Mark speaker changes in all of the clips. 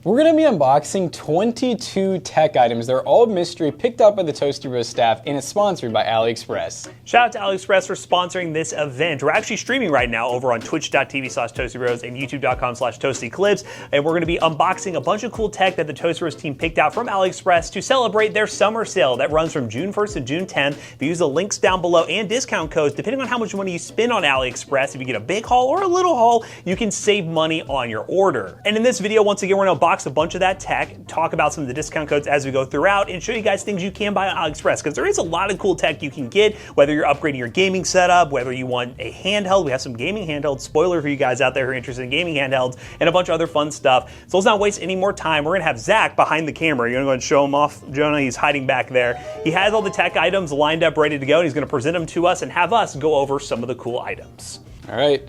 Speaker 1: We're gonna be unboxing 22 tech items. They're all mystery, picked up by the ToastyBros staff, and it's sponsored by Aliexpress.
Speaker 2: Shout out to Aliexpress for sponsoring this event. We're actually streaming right now over on twitch.tv/ToastyBros and youtube.com/ToastyClips, and we're gonna be unboxing a bunch of cool tech that the ToastyBros team picked out from Aliexpress to celebrate their summer sale that runs from June 1st to June 10th. If you use the links down below and discount codes, depending on how much money you spend on Aliexpress, if you get a big haul or a little haul, you can save money on your order. And in this video, once again, we're gonna unbox a bunch of that tech, talk about some of the discount codes as we go throughout, and show you guys things you can buy on Aliexpress, because there is a lot of cool tech you can get, whether you're upgrading your gaming setup, whether you want a handheld. We have some gaming handhelds, spoiler for you guys out there who are interested in gaming handhelds, and a bunch of other fun stuff. So let's not waste any more time. We're gonna have Zach behind the camera. You're gonna go and show him off. Jonah, he's hiding back there. He has all the tech items lined up, ready to go, and he's gonna present them to us and have us go over some of the cool items.
Speaker 1: All right,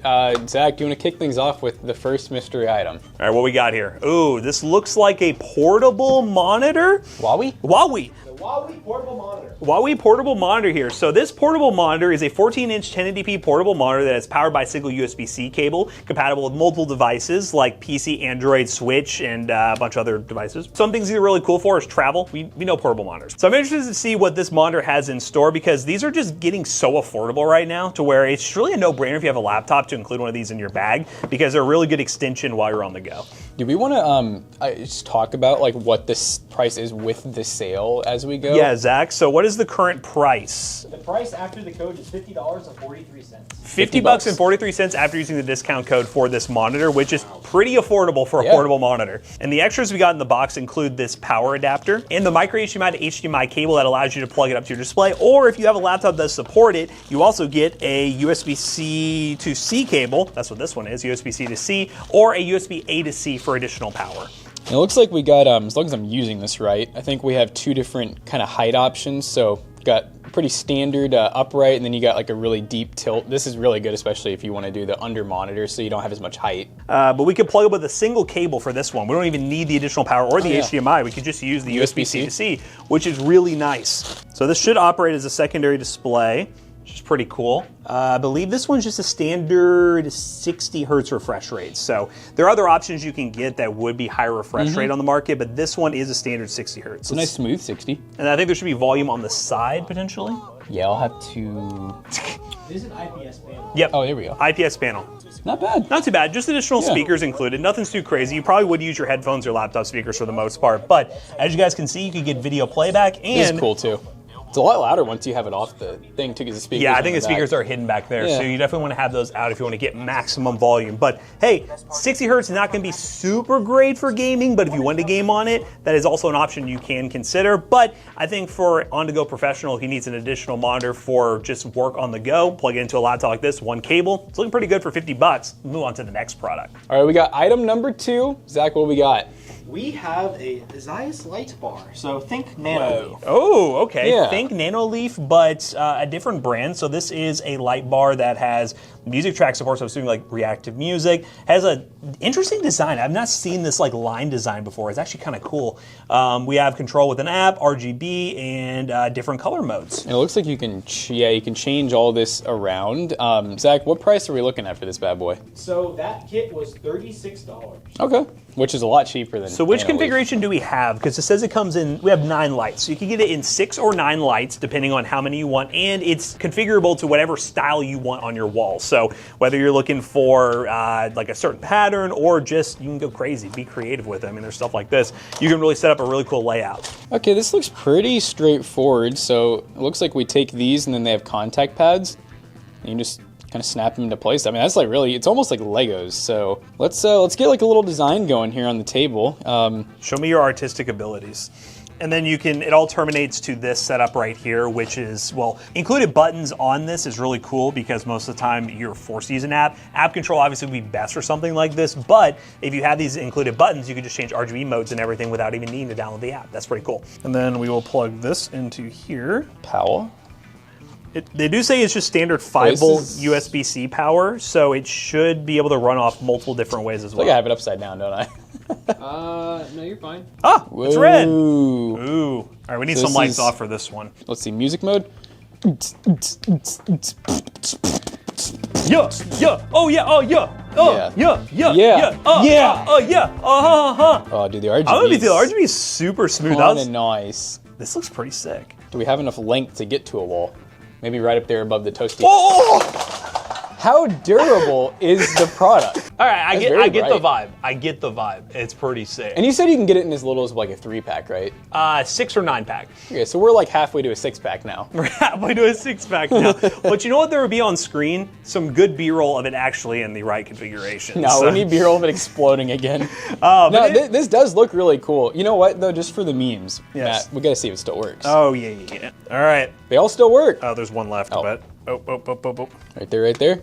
Speaker 1: Zach, do you want to kick things off with the first mystery item?
Speaker 2: All right, what we got here? Ooh, this looks like a portable monitor.
Speaker 1: Huawei?
Speaker 2: Huawei.
Speaker 3: Huawei portable monitor.
Speaker 2: Huawei portable monitor here. So this portable monitor is a 14-inch 1080p portable monitor that is powered by a single USB-C cable, compatible with multiple devices like PC, Android, Switch, and a bunch of other devices. Some things these are really cool for is travel. We know portable monitors. So I'm interested to see what this monitor has in store, because these are just getting so affordable right now to where it's really a no-brainer if you have a laptop to include one of these in your bag, because they're a really good extension while you're on the go.
Speaker 1: Do we want to just talk about like what this price is with the sale as we go?
Speaker 2: Yeah, Zach. So what is the current price?
Speaker 3: The price after the code is $50.43.
Speaker 2: $50.43 after using the discount code for this monitor, which is pretty affordable for a portable monitor. And the extras we got in the box include this power adapter and the micro HDMI to HDMI cable that allows you to plug it up to your display. Or if you have a laptop that support it, you also get a USB-C to C cable. That's what this one is, USB-C to C, or a USB-A to C for additional power.
Speaker 1: It looks like we got, as long as I'm using this right, I think we have two different kind of height options. So got pretty standard upright, and then you got like a really deep tilt. This is really good, especially if you want to do the under monitor so you don't have as much height.
Speaker 2: But we could plug it with a single cable for this one. We don't even need the additional power or the HDMI. We could just use the USB-C to C, which is really nice. So this should operate as a secondary display, which is pretty cool. I believe this one's just a standard 60 hertz refresh rate. So there are other options you can get that would be higher refresh rate on the market, but this one is a standard 60 hertz.
Speaker 1: It's a nice smooth 60.
Speaker 2: And I think there should be volume on the side potentially.
Speaker 1: Yeah, I'll have to...
Speaker 3: This is an IPS panel.
Speaker 2: Yep.
Speaker 1: Oh, there we go.
Speaker 2: IPS panel.
Speaker 1: Not bad.
Speaker 2: Not too bad, just additional speakers included. Nothing's too crazy. You probably would use your headphones or laptop speakers for the most part, but as you guys can see, you can get video playback, and
Speaker 1: This is cool too. It's a lot louder once you have it off the thing too, because the speakers.
Speaker 2: Yeah, I think the speakers are hidden back there, so you definitely want to have those out if you want to get maximum volume. But hey, 60 hertz is not going to be super great for gaming, but if you want to game on it, that is also an option you can consider. But I think for on-the-go professional who needs an additional monitor for just work on the go, plug it into a laptop like this, one cable, it's looking pretty good for 50 bucks. Move on to the next product.
Speaker 1: All right, we got item number 2. Zach, what we got?
Speaker 3: We have a Ajazz light bar. So think Nano.
Speaker 2: Oh, okay.
Speaker 1: Yeah.
Speaker 2: Think Nanoleaf, but a different brand. So this is a light bar that has music track support, so assuming like reactive music. Has a interesting design. I've not seen this like line design before. It's actually kind of cool. We have control with an app, RGB, and different color modes.
Speaker 1: And it looks like you can, you can change all this around. Zach, what price are we looking at for this bad boy?
Speaker 3: So that kit was $36.
Speaker 1: Okay, which is a lot cheaper than.
Speaker 2: So which
Speaker 1: Nanoleaf.
Speaker 2: configuration do we have? Because it says it comes in, we have 9 lights. So you can get it in 6 or 9 lights, depending on how many you want, and it's configurable to whatever style you want on your wall. So whether you're looking for like a certain pattern, or just, you can go crazy, be creative with it. I mean, there's stuff like this. You can really set up a really cool layout.
Speaker 1: Okay, this looks pretty straightforward. So it looks like we take these and then they have contact pads. And you just kind of snap them into place. I mean, that's like really, it's almost like Legos. So let's get like a little design going here on the table.
Speaker 2: Show me your artistic abilities. And then you can, it all terminates to this setup right here, which is, well, included buttons on this is really cool because most of the time you're forced to use an app. App control obviously would be best for something like this, but if you have these included buttons, you can just change RGB modes and everything without even needing to download the app. That's pretty cool. And then we will plug this into here.
Speaker 1: Power.
Speaker 2: They do say it's just standard 5-volt USB-C power, so it should be able to run off multiple different ways as well.
Speaker 1: I think I have it upside down, don't I?
Speaker 3: No, you're fine.
Speaker 2: Ah, it's red.
Speaker 1: Ooh.
Speaker 2: Ooh. All right, we need some lights off for this one.
Speaker 1: Let's see, music mode.
Speaker 2: Yeah, yeah, oh yeah,
Speaker 1: Oh, dude, the RGB.
Speaker 2: I'm gonna be the RGB is super smooth.
Speaker 1: Kinda nice.
Speaker 2: This looks pretty sick.
Speaker 1: Do we have enough length to get to a wall? Maybe right up there above the Toasty.
Speaker 2: Oh!
Speaker 1: How durable is the product?
Speaker 2: All right, I get the vibe. I get the vibe. It's pretty sick.
Speaker 1: And you said you can get it in as little as like a 3-pack, right?
Speaker 2: 6 or 9 pack.
Speaker 1: Okay, so we're like halfway to a 6-pack now.
Speaker 2: We're halfway to a 6-pack now. But you know what there would be on screen? Some good B-roll of it actually in the right configuration.
Speaker 1: No, we need B-roll of it exploding again. This does look really cool. You know what though? Just for the memes,
Speaker 2: yes.
Speaker 1: Matt, we gotta see if it still works.
Speaker 2: Oh yeah. All right.
Speaker 1: They all still work.
Speaker 2: Oh, there's one left. But
Speaker 1: Right there.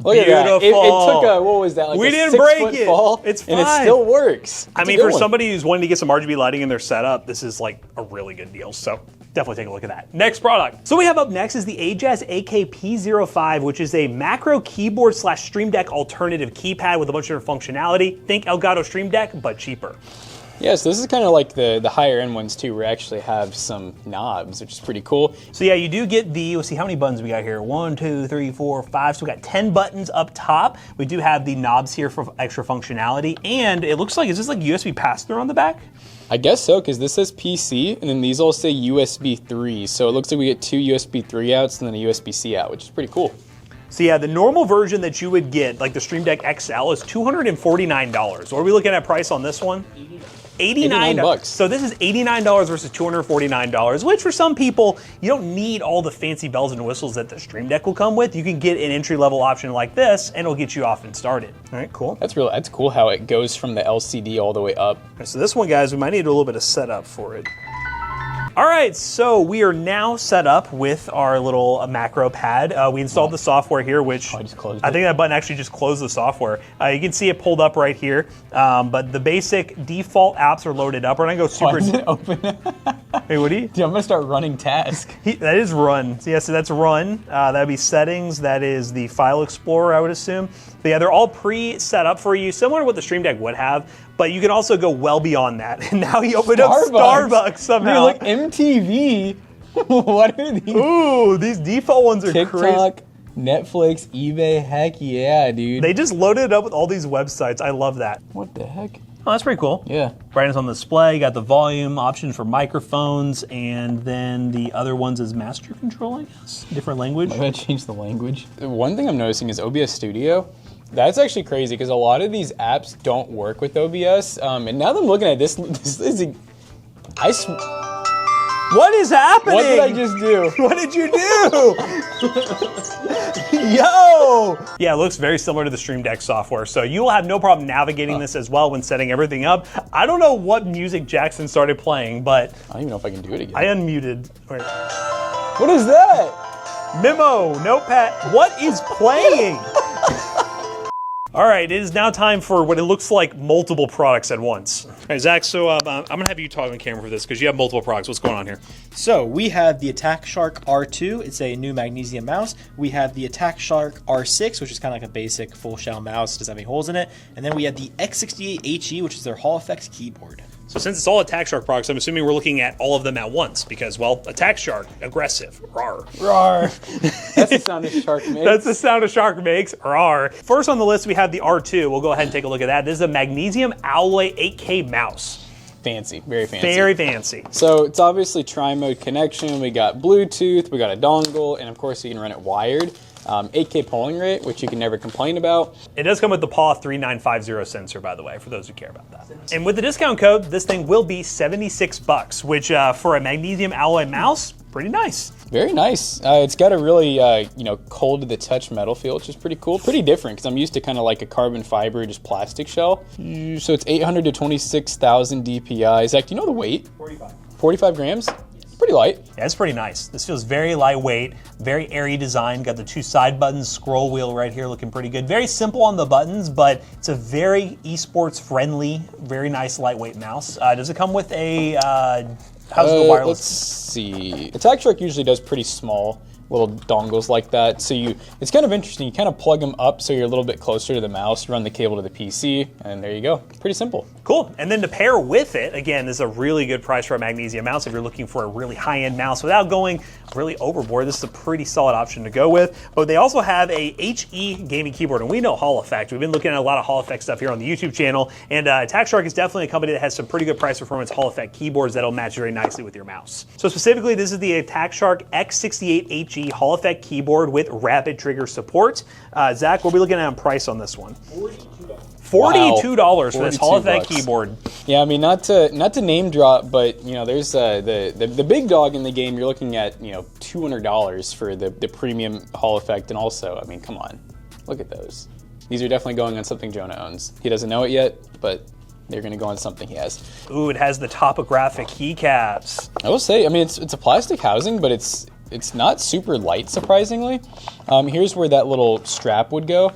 Speaker 1: Look at that. It took a, what was that, like
Speaker 2: we
Speaker 1: a
Speaker 2: didn't
Speaker 1: 6
Speaker 2: break
Speaker 1: foot
Speaker 2: it.
Speaker 1: fall?
Speaker 2: It's fine.
Speaker 1: And it still works.
Speaker 2: I mean, for somebody who's wanting to get some RGB lighting in their setup, this is like a really good deal. So definitely take a look at that. Next product. So we have up next is the Ajazz AKP05, which is a macro keyboard / Stream Deck alternative keypad with a bunch of different functionality. Think Elgato Stream Deck, but cheaper.
Speaker 1: Yes, this is kind of like the higher end ones too, where we actually have some knobs, which is pretty cool.
Speaker 2: So yeah, you do get the, let's see how many buttons we got here. 1, 2, 3, 4, 5. So we got 10 buttons up top. We do have the knobs here for extra functionality. And it looks like, is this like USB pass-through on the back?
Speaker 1: I guess so, because this says PC, and then these all say USB 3. So it looks like we get 2 USB 3 outs and then a USB-C out, which is pretty cool.
Speaker 2: So yeah, the normal version that you would get, like the Stream Deck XL, is $249. What are we looking at price on this one? $89. So this is $89 versus $249, which for some people, you don't need all the fancy bells and whistles that the Stream Deck will come with. You can get an entry-level option like this, and it'll get you off and started. All right, cool.
Speaker 1: That's cool how it goes from the LCD all the way up.
Speaker 2: Right, so this one, guys, we might need a little bit of setup for it. All right, so we are now set up with our little macro pad. We installed the software here, which I think that button actually just closed the software. You can see it pulled up right here, but the basic default apps are loaded up. We're gonna go super.
Speaker 1: Why does it open?
Speaker 2: Hey, what do you?
Speaker 1: Dude, I'm gonna start running task.
Speaker 2: That is run. So yeah, so that's run. That'd be settings. That is the file explorer, I would assume. But yeah, they're all pre-set up for you, similar to what the Stream Deck would have. But you can also go well beyond that. And now you open up Starbucks somehow.
Speaker 1: Dude, look, MTV. What are these?
Speaker 2: Ooh, these default ones are
Speaker 1: TikTok,
Speaker 2: crazy.
Speaker 1: Netflix, eBay, heck yeah, dude.
Speaker 2: They just loaded it up with all these websites. I love that.
Speaker 1: What the heck?
Speaker 2: Oh, that's pretty cool.
Speaker 1: Yeah.
Speaker 2: Brightness on the display. You got the volume option for microphones, and then the other ones is master control, I guess. Different language.
Speaker 1: I'm gonna change the language. One thing I'm noticing is OBS Studio. That's actually crazy because a lot of these apps don't work with OBS. And now that I'm looking at this is
Speaker 2: what is happening?
Speaker 1: What did I just do?
Speaker 2: What did you do? Yo! Yeah, it looks very similar to the Stream Deck software, so you will have no problem navigating this as well when setting everything up. I don't know what music Jackson started playing, but
Speaker 1: I don't even know if I can do it again.
Speaker 2: I unmuted. Wait.
Speaker 1: What is that?
Speaker 2: Memo, notepad. What is playing? All right, it is now time for what it looks like multiple products at once. All right, Zach, so I'm gonna have you talk on camera for this because you have multiple products. What's going on here?
Speaker 3: So we have the Attack Shark R2. It's a new Magnesium mouse. We have the Attack Shark R6, which is kind of like a basic full shell mouse. Doesn't have any holes in it. And then we have the X68HE, which is their Hall Effects keyboard.
Speaker 2: So since it's all Attack Shark products, I'm assuming we're looking at all of them at once because, well, Attack Shark, aggressive, rawr.
Speaker 1: Rawr. That's the sound a shark makes.
Speaker 2: That's the sound a shark makes, rawr. First on the list, we have the R2. We'll go ahead and take a look at that. This is a Magnesium Alloy 8K mouse.
Speaker 1: Fancy, very fancy.
Speaker 2: Very fancy.
Speaker 1: So it's obviously tri-mode connection. We got Bluetooth, we got a dongle, and of course you can run it wired. 8K polling rate, which you can never complain about.
Speaker 2: It does come with the PAW 3950 sensor, by the way, for those who care about that. And with the discount code, this thing will be $76, which for a Magnesium Alloy mouse, pretty nice.
Speaker 1: Very nice. It's got a really, cold to the touch metal feel, which is pretty cool. Pretty different, because I'm used to kind of like a carbon fiber, just plastic shell. So it's 800 to 26,000 DPI. Zach, do you know the weight?
Speaker 2: 45.
Speaker 1: 45 grams? Pretty light.
Speaker 2: Yeah, it's pretty nice. This feels very lightweight, very airy design. Got the 2 side buttons, scroll wheel right here looking pretty good. Very simple on the buttons, but it's a very esports friendly, very nice lightweight mouse. Does it come with a, how's the wireless?
Speaker 1: Let's see. Attack Shark usually does pretty small little dongles like that. So it's kind of interesting. You kind of plug them up so you're a little bit closer to the mouse, run the cable to the PC, and there you go. Pretty simple.
Speaker 2: Cool. And then to pair with it, again, this is a really good price for a Magnesium mouse if you're looking for a really high-end mouse without going really overboard. This is a pretty solid option to go with. But they also have a HE gaming keyboard, and we know Hall Effect. We've been looking at a lot of Hall Effect stuff here on the YouTube channel, and Attack Shark is definitely a company that has some pretty good price performance Hall Effect keyboards that'll match very nicely with your mouse. So specifically, this is the Attack Shark X68HE Hall Effect keyboard with rapid trigger support. Zach, what are we looking at on price on this one? $42 for this Hall Effect keyboard.
Speaker 1: Yeah, I mean, not to name drop, but you know, there's the big dog in the game. You're looking at, you know, $200 for the premium Hall Effect, and also, I mean, come on, look at those. These are definitely going on something Jonah owns. He doesn't know it yet, but they're going to go on something he has.
Speaker 2: Ooh, it has the topographic keycaps.
Speaker 1: I will say, I mean, it's a plastic housing, but it's not super light, surprisingly. Here's where that little strap would go.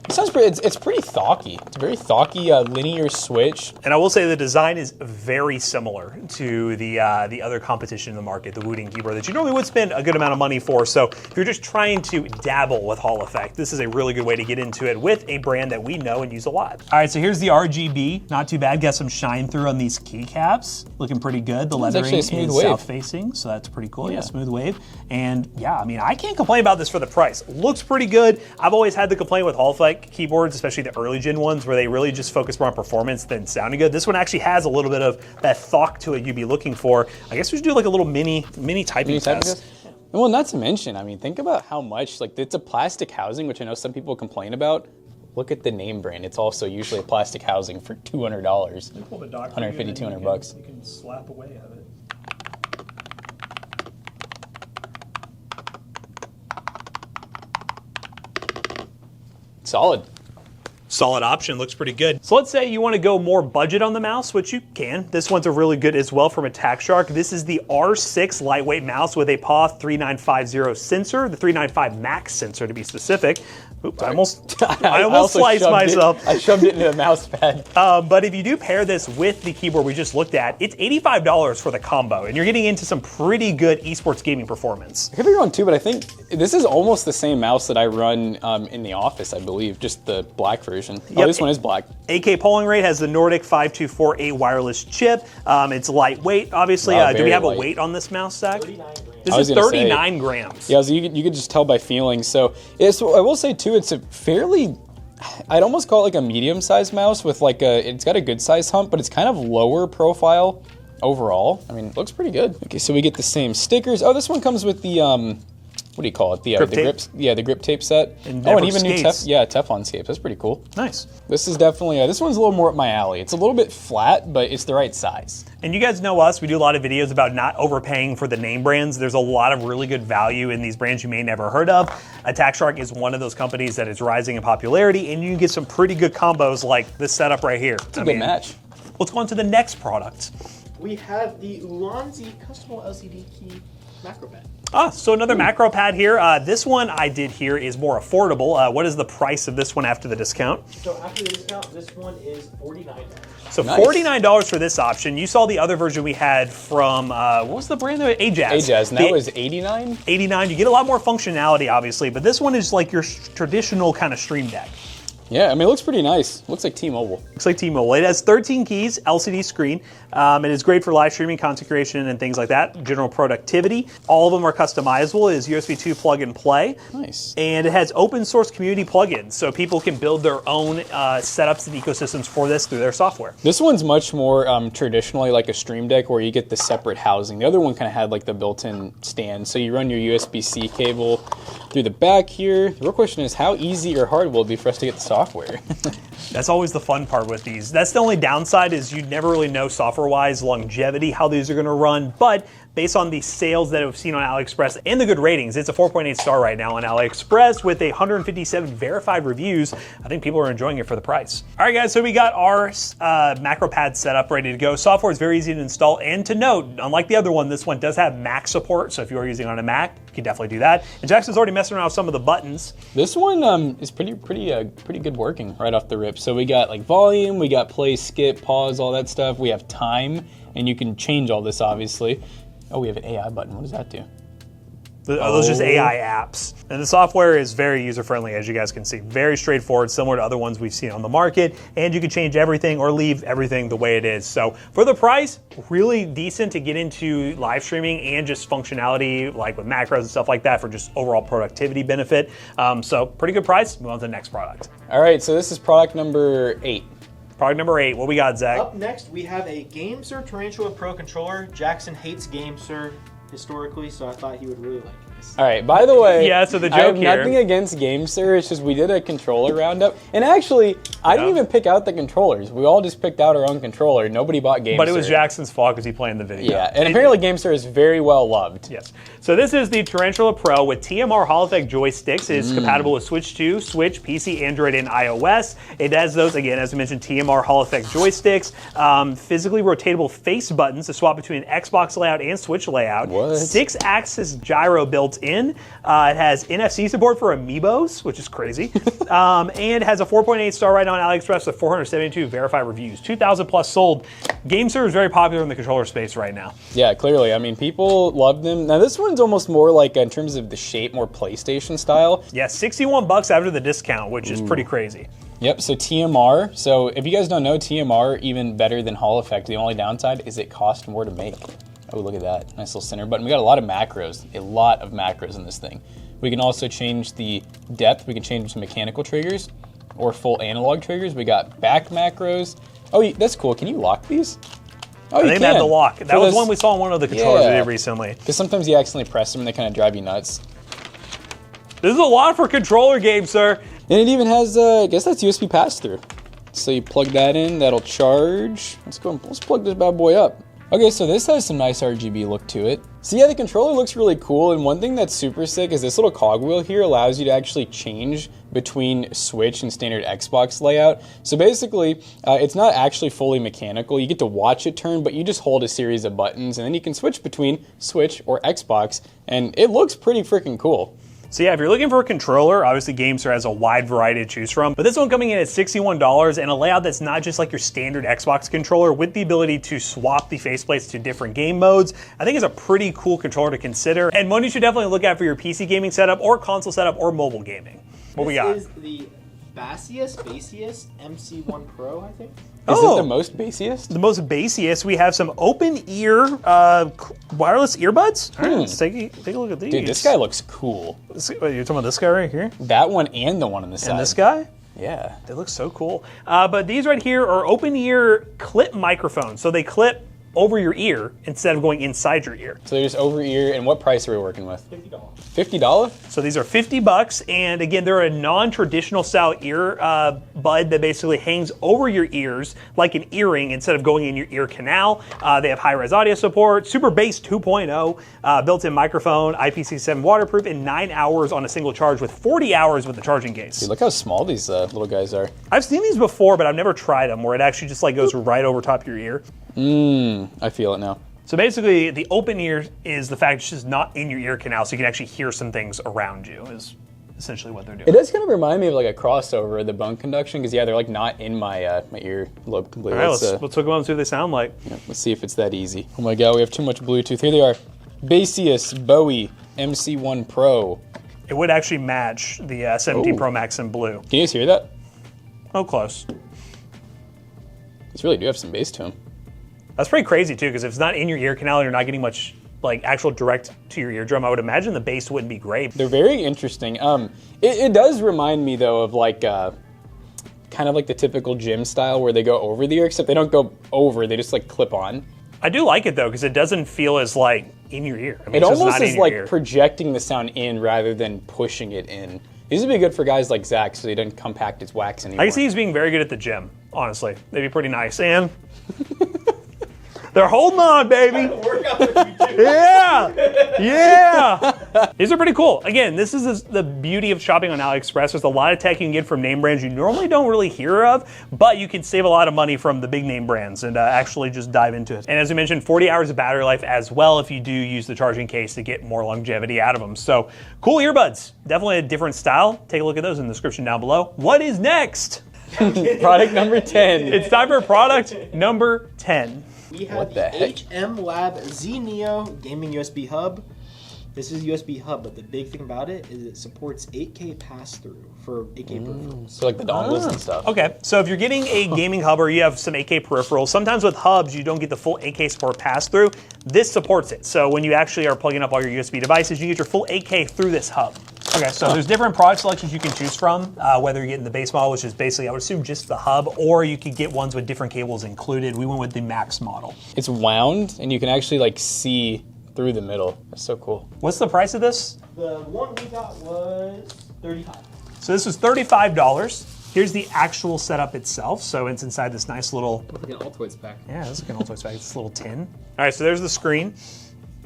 Speaker 1: It sounds pretty, it's pretty thocky. It's a very thocky linear switch.
Speaker 2: And I will say the design is very similar to the other competition in the market, the Wooting keyboard that you normally would spend a good amount of money for. So if you're just trying to dabble with Hall Effect, this is a really good way to get into it with a brand that we know and use a lot. All right, so here's the RGB. Not too bad. Got some shine through on these keycaps. Looking pretty good. The leathering is south facing, so that's pretty cool. Yeah, smooth wave. And yeah, I mean, I can't complain about this for the price. Looks pretty good. I've always had the complaint with Hall Effect keyboards, especially the early gen ones, where they really just focus more on performance than sounding good. This one actually has a little bit of that thok to it you'd be looking for. I guess we should do like a little mini typing test.
Speaker 1: Well, not to mention, I mean, think about how much, like, it's a plastic housing, which I know some people complain about. Look at the name brand. It's also usually a plastic housing for $200. 150, 200 bucks.
Speaker 2: You can slap away at it.
Speaker 1: Solid.
Speaker 2: Solid option, looks pretty good. So let's say you want to go more budget on the mouse, which you can. This one's a really good as well from Attack Shark. This is the R6 lightweight mouse with a PAW 3950 sensor, the 395 Max sensor to be specific. Oops, I almost sliced myself.
Speaker 1: I shoved it into a mouse pad.
Speaker 2: But if you do pair this with the keyboard we just looked at, it's $85 for the combo, and you're getting into some pretty good esports gaming performance.
Speaker 1: I could be wrong too, but I think this is almost the same mouse that I run in the office, I believe, just the black version. Yep. Oh, this one is black.
Speaker 2: AK polling rate has the Nordic 5248 wireless chip. It's lightweight, obviously.
Speaker 1: Wow,
Speaker 2: do we have
Speaker 1: light.
Speaker 2: a weight on this mouse, Zach?
Speaker 3: 39 grams.
Speaker 2: This is 39 grams.
Speaker 1: Yeah, so you could just tell by feeling. So I will say too, it's a fairly, I'd almost call it like a medium-sized mouse with like it's got a good size hump, but it's kind of lower profile overall. I mean, it looks pretty good. Okay, so we get the same stickers. Oh, this one comes with the what do you call it? The grips. Yeah, the grip tape set.
Speaker 2: And
Speaker 1: and even new Teflon scapes. That's pretty cool.
Speaker 2: Nice.
Speaker 1: This is definitely this one's a little more up my alley. It's a little bit flat, but it's the right size.
Speaker 2: And you guys know us. We do a lot of videos about not overpaying for the name brands. There's a lot of really good value in these brands you may never heard of. Attack Shark is one of those companies that is rising in popularity, and you can get some pretty good combos like this setup right here.
Speaker 1: It's a good match.
Speaker 2: Let's go on to the next product.
Speaker 3: We have the Ulanzi custom LCD key macro pad.
Speaker 2: So another macro pad here. This one I did here is more affordable. What is the price of this one after the discount?
Speaker 3: So after the discount, this one is $49.
Speaker 2: So nice. $49 for this option. You saw the other version we had from, what was the brand? Ajazz.
Speaker 1: Ajazz, and that was $89?
Speaker 2: $89. You get a lot more functionality, obviously, but this one is like your traditional kind of Stream Deck.
Speaker 1: Yeah, I mean, it looks pretty nice. Looks like T-Mobile.
Speaker 2: Looks like T-Mobile. It has 13 keys, LCD screen. It is great for live streaming, content creation, and things like that. General productivity. All of them are customizable. It is USB 2 plug and play.
Speaker 1: Nice.
Speaker 2: And it has open source community plugins, so people can build their own setups and ecosystems for this through their software.
Speaker 1: This one's much more traditionally like a Stream Deck where you get the separate housing. The other one kind of had like the built-in stand. So you run your USB-C cable through the back here. The real question is how easy or hard will it be for us to get the software?
Speaker 2: That's always the fun part with these. That's the only downside is you never really know software-wise longevity, how these are gonna run, but based on the sales that I've seen on Aliexpress and the good ratings, it's a 4.8 star right now on Aliexpress with 157 verified reviews. I think people are enjoying it for the price. All right, guys, so we got our macro pad set up, ready to go. Software is very easy to install, and to note, unlike the other one, this one does have Mac support, so if you are using on a Mac, you can definitely do that. And Jackson's already messing around with some of the buttons.
Speaker 1: This one is pretty good working right off the rip. So we got like volume, we got play, skip, pause, all that stuff. We have time, and you can change all this obviously. Oh, we have an AI button. What does that do?
Speaker 2: Those are just AI apps. And the software is very user-friendly, as you guys can see. Very straightforward, similar to other ones we've seen on the market. And you can change everything or leave everything the way it is. So for the price, really decent to get into live streaming and just functionality, like with macros and stuff like that for just overall productivity benefit. So pretty good price. Move on to the next product.
Speaker 1: All right, so this is product number 8.
Speaker 2: Product number 8, what we got, Zach?
Speaker 3: Up next, we have a GameSir Tarantula Pro controller. Jackson hates GameSir historically, so I thought he would really like this.
Speaker 1: All right, by the way,
Speaker 2: Yeah, so the
Speaker 1: I have
Speaker 2: joke here-
Speaker 1: nothing against GameSir, it's just we did a controller roundup. And actually, I didn't even pick out the controllers. We all just picked out our own controller. Nobody bought GameSir.
Speaker 2: But it was Jackson's fault because he played in the video.
Speaker 1: Yeah, and apparently GameSir is very well loved.
Speaker 2: Yes. So this is the Tarantula Pro with TMR Hall Effect joysticks. It is compatible with Switch 2, Switch, PC, Android, and iOS. It has those, again, as I mentioned, TMR Hall Effect joysticks, physically rotatable face buttons to swap between Xbox layout and Switch layout.
Speaker 1: What?
Speaker 2: 6-axis gyro built in. It has NFC support for Amiibos, which is crazy. And has a 4.8 star rating on Aliexpress with 472 verified reviews. 2,000 plus sold. GameSir is very popular in the controller space right now.
Speaker 1: Yeah, clearly. I mean, people love them. Now, this one's almost more like, in terms of the shape, more PlayStation style.
Speaker 2: Yeah, 61 bucks after the discount, which is pretty crazy.
Speaker 1: Yep, so TMR. So if you guys don't know, TMR, even better than Hall Effect. The only downside is it costs more to make. Oh, look at that. Nice little center button. We got a lot of macros. A lot of macros in this thing. We can also change the depth. We can change them to mechanical triggers or full analog triggers. We got back macros. Oh, that's cool. Can you lock these? Oh, you
Speaker 2: They
Speaker 1: can.
Speaker 2: had the lock. That
Speaker 1: For
Speaker 2: was
Speaker 1: this-
Speaker 2: one we saw on one of the controllers we
Speaker 1: Yeah.
Speaker 2: did recently.
Speaker 1: Because sometimes you accidentally press them and they kind of drive you nuts.
Speaker 2: This is a lot for controller games, sir.
Speaker 1: And it even has, I guess that's USB pass-through. So you plug that in, that'll charge. Let's plug this bad boy up. Okay, so this has some nice RGB look to it. So yeah, the controller looks really cool, and one thing that's super sick is this little cogwheel here allows you to actually change between Switch and standard Xbox layout. So basically, it's not actually fully mechanical. You get to watch it turn, but you just hold a series of buttons, and then you can switch between Switch or Xbox, and it looks pretty freaking cool.
Speaker 2: So yeah, if you're looking for a controller, obviously GameSir has a wide variety to choose from, but this one coming in at $61 and a layout that's not just like your standard Xbox controller with the ability to swap the faceplates to different game modes, I think is a pretty cool controller to consider, and one you should definitely look at for your PC gaming setup or console setup or mobile gaming. What we got?
Speaker 3: This is the Baseus MC1 Pro, I think.
Speaker 1: Is it the most basiest?
Speaker 2: The most Baseus, we have some open ear wireless earbuds. All right, let's take a look at these.
Speaker 1: Dude, this guy looks cool.
Speaker 2: Wait, you're talking about this guy right here?
Speaker 1: That one and the one on the side.
Speaker 2: And this guy?
Speaker 1: Yeah.
Speaker 2: They look so cool. But these right here are open ear clip microphones. So they clip over your ear instead of going inside your ear.
Speaker 1: So they're just over ear, and what price are we working with?
Speaker 3: $50.
Speaker 1: $50?
Speaker 2: So these are 50 bucks, and again, they're a non-traditional style ear bud that basically hangs over your ears like an earring instead of going in your ear canal. They have high-res audio support, Super Bass 2.0, built-in microphone, IPC7 waterproof, and 9 hours on a single charge with 40 hours with the charging case.
Speaker 1: Dude, look how small these little guys are.
Speaker 2: I've seen these before, but I've never tried them where it actually just like goes right over top of your ear.
Speaker 1: I feel it now.
Speaker 2: So basically, the open ear is the fact it's just not in your ear canal, so you can actually hear some things around you, is essentially what they're doing.
Speaker 1: It does kind of remind me of like a crossover of the bone conduction, because yeah, they're like not in my my ear lobe completely.
Speaker 2: All right, let's hook them up and see what they sound like.
Speaker 1: Yeah, let's see if it's that easy. Oh my god, we have too much Bluetooth. Here they are. Baseus Bowie MC1 Pro.
Speaker 2: It would actually match the 17
Speaker 1: Ooh.
Speaker 2: Pro Max in blue.
Speaker 1: Can you guys hear that?
Speaker 2: Oh, close.
Speaker 1: These really do have some bass to them.
Speaker 2: That's pretty crazy too, because if it's not in your ear canal and you're not getting much like actual direct to your eardrum, I would imagine the bass wouldn't be great.
Speaker 1: They're very interesting. It does remind me though of like kind of like the typical gym style where they go over the ear, except they don't go over, they just like clip on.
Speaker 2: I do like it though, because it doesn't feel as like in your ear. I mean,
Speaker 1: It
Speaker 2: it's just
Speaker 1: almost
Speaker 2: not in
Speaker 1: is
Speaker 2: your
Speaker 1: like
Speaker 2: ear.
Speaker 1: projecting the sound in rather than pushing it in. These would be good for guys like Zach, so he doesn't compact his wax anymore.
Speaker 2: I can see he's being very good at the gym, honestly. They'd be pretty nice. And they're holding on, baby. Yeah, yeah. These are pretty cool. Again, this is the beauty of shopping on AliExpress. There's a lot of tech you can get from name brands you normally don't really hear of, but you can save a lot of money from the big name brands and actually just dive into it. And as we mentioned, 40 hours of battery life as well if you do use the charging case to get more longevity out of them. So cool earbuds. Definitely a different style. Take a look at those in the description down below. What is next?
Speaker 1: Product number 10.
Speaker 2: It's time for product number 10.
Speaker 3: We have
Speaker 1: What
Speaker 3: the
Speaker 1: the heck?
Speaker 3: HM Lab Z Neo Gaming USB Hub. This is a USB hub, but the big thing about it is it supports 8K pass-through for 8K peripherals.
Speaker 1: So like the dongles and stuff.
Speaker 2: Okay, so if you're getting a gaming hub or you have some 8K peripherals, sometimes with hubs you don't get the full 8K support pass-through. This supports it. So when you actually are plugging up all your USB devices, you get your full 8K through this hub. Okay, so there's different product selections you can choose from, whether you're getting the base model, which is basically, I would assume, just the hub, or you could get ones with different cables included. We went with the max model.
Speaker 1: It's wound, and you can actually like see through the middle. That's so cool.
Speaker 2: What's the price of this?
Speaker 3: The one we got was $35.
Speaker 2: So this was $35. Here's the actual setup itself. So it's inside this nice little...
Speaker 1: Like an Altoids pack.
Speaker 2: Yeah, this is like an Altoids pack. It's this little tin. All right, so there's the screen.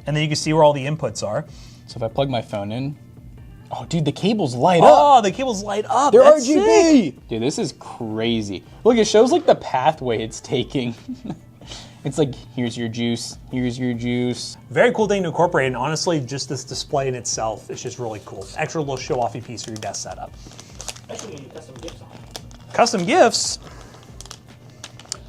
Speaker 2: And then you can see where all the inputs are.
Speaker 1: So if I plug my phone in, oh, dude, the cables light up.
Speaker 2: Oh, the cables light up.
Speaker 1: They're
Speaker 2: That's
Speaker 1: RGB.
Speaker 2: sick.
Speaker 1: Dude, this is crazy. Look, it shows like the pathway it's taking. It's like, here's your juice, here's your juice.
Speaker 2: Very cool thing to incorporate, and honestly, just this display in itself is just really cool. Extra little show-offy piece for your desk setup.
Speaker 3: Especially when you custom gifts on it.
Speaker 2: Custom gifts.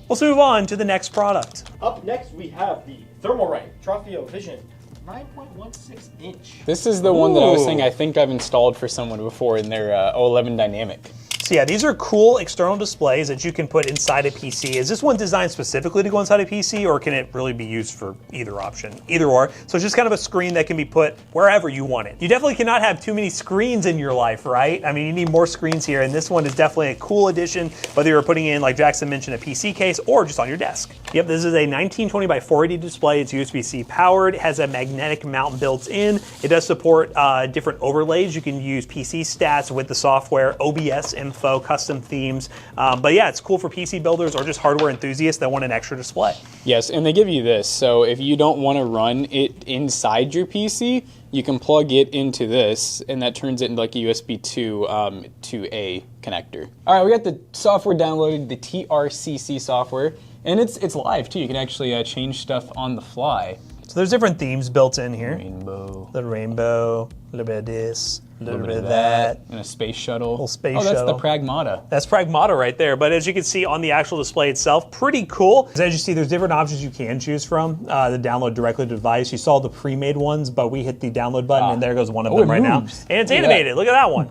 Speaker 2: Let's move on to the next product.
Speaker 3: Up next, we have the Thermalright TROFEO Vision 9.16 inch.
Speaker 1: This is the one that I was
Speaker 2: Ooh.
Speaker 1: saying I think I've installed for someone before in their 011 Dynamic.
Speaker 2: So yeah, these are cool external displays that you can put inside a PC. Is this one designed specifically to go inside a PC, or can it really be used for either option? Either or. So it's just kind of a screen that can be put wherever you want it. You definitely cannot have too many screens in your life, right? I mean, you need more screens here, and this one is definitely a cool addition, whether you're putting in, like Jackson mentioned, a PC case or just on your desk. Yep, this is a 1920 by 480 display. It's USB-C powered. It has a magnetic mount built in. It does support different overlays. You can use PC stats with the software, OBS info, custom themes. But yeah, it's cool for PC builders or just hardware enthusiasts that want an extra display.
Speaker 1: Yes, and they give you this. So if you don't want to run it inside your PC, you can plug it into this, and that turns it into like a USB 2 to A connector. All right, we got the software downloaded, the TRCC software, and it's live too. You can actually change stuff on the fly.
Speaker 2: So there's different themes built in here.
Speaker 1: Rainbow.
Speaker 2: The rainbow, a little bit of this, a little bit of that.
Speaker 1: And a space shuttle.
Speaker 2: Little space
Speaker 1: oh, that's
Speaker 2: shuttle.
Speaker 1: the Pragmata.
Speaker 2: That's Pragmata right there. But as you can see on the actual display itself, pretty cool. As you see, there's different options you can choose from to download directly to the device. You saw the pre-made ones, but we hit the download button, and there goes one of them
Speaker 1: it
Speaker 2: right
Speaker 1: moves.
Speaker 2: now. And it's
Speaker 1: Look at
Speaker 2: animated. Look at that one.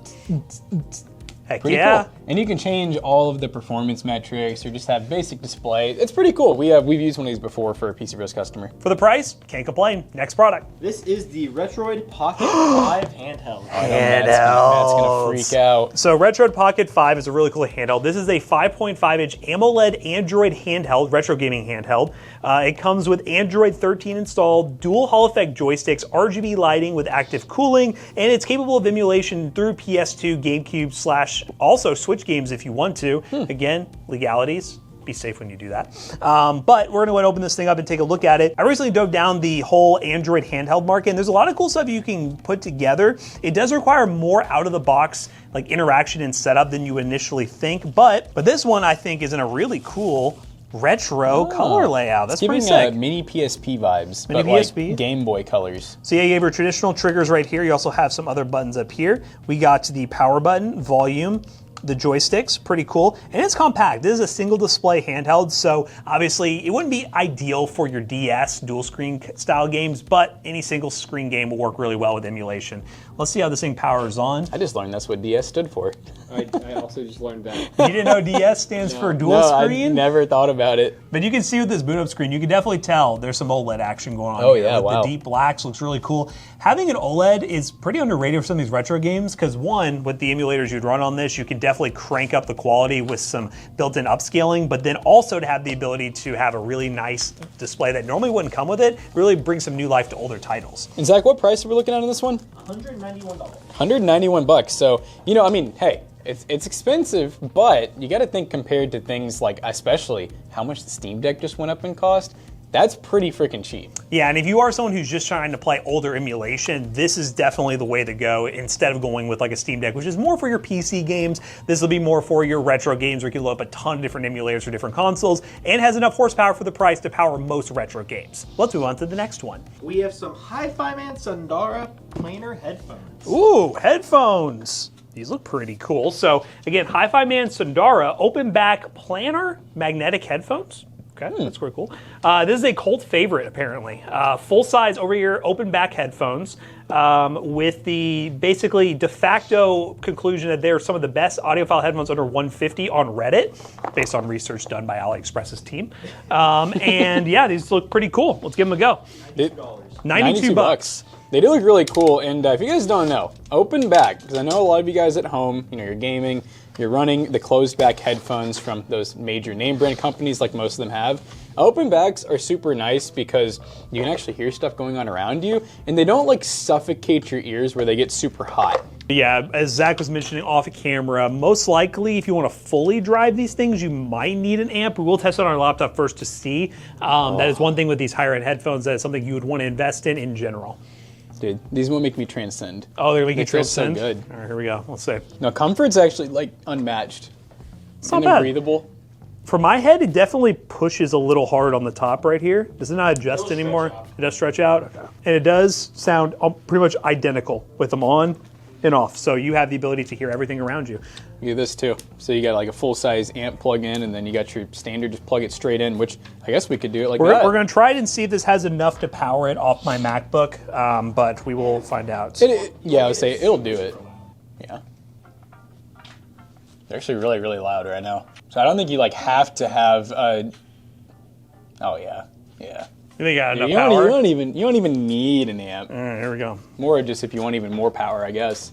Speaker 2: Heck
Speaker 1: Pretty
Speaker 2: yeah.
Speaker 1: cool. And you can change all of the performance metrics or just have basic display. It's pretty cool. We've used one of these before for a PC Bros customer.
Speaker 2: For the price, can't complain. Next product.
Speaker 3: This is the Retroid Pocket 5 handheld.
Speaker 1: Matt's gonna freak out.
Speaker 2: So Retroid Pocket 5 is a really cool handheld. This is a 5.5-inch AMOLED Android handheld, retro gaming handheld. It comes with Android 13 installed, dual Hall effect joysticks, RGB lighting with active cooling, and it's capable of emulation through PS2, GameCube, / also Switch games if you want to. Again, legalities. Be safe when you do that. But we're gonna open this thing up and take a look at it. I recently dove down the whole Android handheld market, and there's a lot of cool stuff you can put together. It does require more out of the box like interaction and setup than you initially think, but this one I think is in a really cool retro color layout. That's pretty sick.
Speaker 1: Mini PSP vibes,
Speaker 2: Mini
Speaker 1: but like
Speaker 2: PSP?
Speaker 1: Game Boy colors.
Speaker 2: So yeah, you have your traditional triggers right here. You also have some other buttons up here. We got the power button, volume, the joysticks, pretty cool. And it's compact. This is a single display handheld, so obviously it wouldn't be ideal for your DS dual screen style games, but any single screen game will work really well with emulation. Let's see how this thing powers on.
Speaker 1: I just learned that's what DS stood for.
Speaker 4: I also just learned that.
Speaker 2: You didn't know DS stands for dual
Speaker 1: No,
Speaker 2: screen?
Speaker 1: I never thought about it.
Speaker 2: But you can see with this boot up screen, you can definitely tell there's some OLED action going on
Speaker 1: Oh,
Speaker 2: here.
Speaker 1: yeah,
Speaker 2: With
Speaker 1: wow.
Speaker 2: the deep blacks looks really cool. Having an OLED is pretty underrated for some of these retro games because one, with the emulators you'd run on this, you can definitely crank up the quality with some built-in upscaling, but then also to have the ability to have a really nice display that normally wouldn't come with it, really brings some new life to older titles.
Speaker 1: And Zach, what price are we looking at on this one?
Speaker 3: $191.
Speaker 1: 191 bucks. So, you know, I mean, hey, it's expensive, but you got to think compared to things like, especially how much the Steam Deck just went up in cost. That's pretty freaking cheap.
Speaker 2: Yeah, and if you are someone who's just trying to play older emulation, this is definitely the way to go instead of going with like a Steam Deck, which is more for your PC games. This will be more for your retro games where you can load up a ton of different emulators for different consoles and has enough horsepower for the price to power most retro games. Let's move on to the next one.
Speaker 3: We have some Hi-Fi Man Sundara planar headphones.
Speaker 2: Ooh, headphones. These look pretty cool. So again, Hi-Fi Man Sundara open back planar magnetic headphones. Okay, that's pretty cool. This is a cult favorite, apparently. Full-size over-ear open-back headphones with the basically de facto conclusion that they're some of the best audiophile headphones under 150 on Reddit, based on research done by Aliexpress's team. And yeah, these look pretty cool. Let's give them a go. $92.
Speaker 1: They do look really cool, and if you guys don't know, open back, because I know a lot of you guys at home, you're gaming, you're running the closed back headphones from those major name brand companies like most of them have. Open backs are super nice because you can actually hear stuff going on around you, and they don't like suffocate your ears where they get super hot.
Speaker 2: Yeah, as Zach was mentioning off camera, most likely if you want to fully drive these things, you might need an amp. We will test it on our laptop first to see. That is one thing with these higher end headphones, that is something you would want to invest in general.
Speaker 1: Dude, these will make me transcend.
Speaker 2: Oh, they're making you transcend?
Speaker 1: Feel so good.
Speaker 2: All right, here we go. Let's see.
Speaker 1: No, comfort's actually like unmatched.
Speaker 2: It's not bad.
Speaker 1: Breathable.
Speaker 2: For my head, it definitely pushes a little hard on the top right here. Does it not adjust anymore? It does stretch out? Okay. And it does sound pretty much identical with them on and off. So you have the ability to hear everything around you.
Speaker 1: You get this too. So you got like a full-size amp plug in, and then you got your standard, just plug it straight in, which I guess we could do it like that.
Speaker 2: We're going to try it and see if this has enough to power it off my MacBook, but we will find out.
Speaker 1: Yeah, I would say it'll do it. Yeah. They're actually really, really loud right now. So I don't think you like have to have a... Oh yeah, yeah.
Speaker 2: You think you got enough power?
Speaker 1: You don't even need an amp.
Speaker 2: All right, here we go.
Speaker 1: More just if you want even more power, I guess.